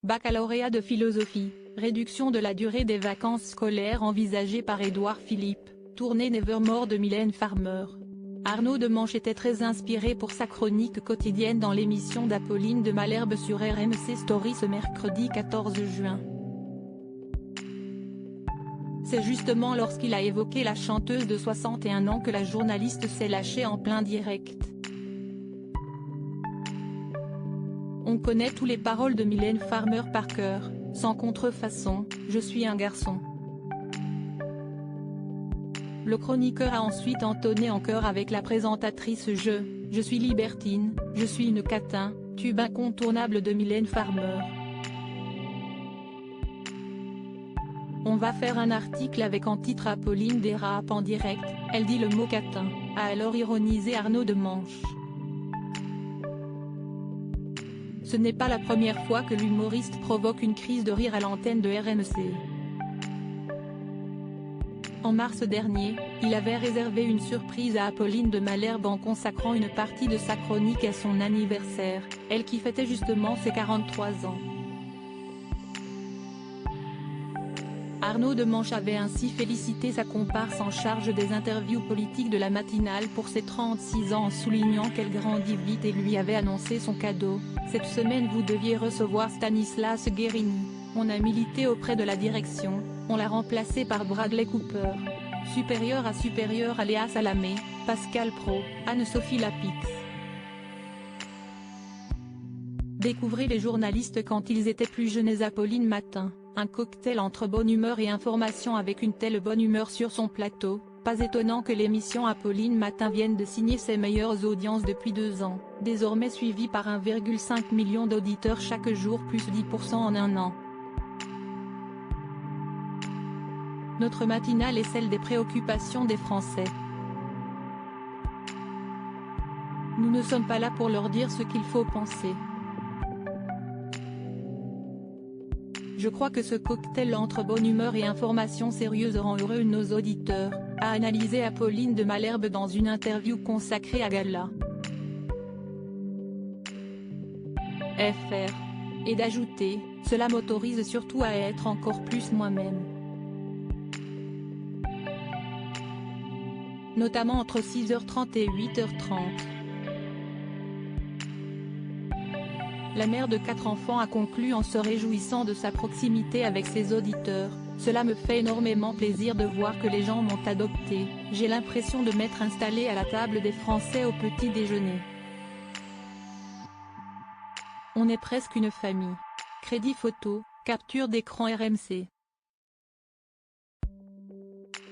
Baccalauréat de philosophie, réduction de la durée des vacances scolaires envisagée par Édouard Philippe, tournée Nevermore de Mylène Farmer. Arnaud Demanche était très inspiré pour sa chronique quotidienne dans l'émission d'Apolline de Malherbe sur RMC Story ce mercredi 14 juin. C'est justement lorsqu'il a évoqué la chanteuse de 61 ans que la journaliste s'est lâchée en plein direct. On connaît tous les paroles de Mylène Farmer par cœur, sans contrefaçon, je suis un garçon. Le chroniqueur a ensuite entonné en chœur avec la présentatrice je suis libertine, je suis une catin, tube incontournable de Mylène Farmer. On va faire un article avec en titre Apolline dérape en direct, elle dit le mot catin, a alors ironisé Arnaud Demanche. Ce n'est pas la première fois que l'humoriste provoque une crise de rire à l'antenne de RMC. En mars dernier, il avait réservé une surprise à Apolline de Malherbe en consacrant une partie de sa chronique à son anniversaire, elle qui fêtait justement ses 43 ans. Arnaud Demanche avait ainsi félicité sa comparse en charge des interviews politiques de la matinale pour ses 36 ans en soulignant qu'elle grandit vite et lui avait annoncé son cadeau. Cette semaine vous deviez recevoir Stanislas Guérini, on a milité auprès de la direction, on l'a remplacé par Bradley Cooper. Supérieur à Léa Salamé, Pascal Praud, Anne-Sophie Lapix. Découvrez les journalistes quand ils étaient plus jeunes. Apolline Matin, un cocktail entre bonne humeur et information. Avec une telle bonne humeur sur son plateau, pas étonnant que l'émission Apolline Matin vienne de signer ses meilleures audiences depuis 2 ans, désormais suivie par 1,5 million d'auditeurs chaque jour plus 10% en un an. Notre matinale est celle des préoccupations des Français. Nous ne sommes pas là pour leur dire ce qu'il faut penser. Je crois que ce cocktail entre bonne humeur et information sérieuse rend heureux nos auditeurs, a analysé Apolline de Malherbe dans une interview consacrée à Gala. FR. Et d'ajouter, cela m'autorise surtout à être encore plus moi-même. Notamment entre 6h30 et 8h30. La mère de 4 enfants a conclu en se réjouissant de sa proximité avec ses auditeurs, cela me fait énormément plaisir de voir que les gens m'ont adopté, j'ai l'impression de m'être installée à la table des Français au petit déjeuner. On est presque une famille. Crédit photo, capture d'écran RMC.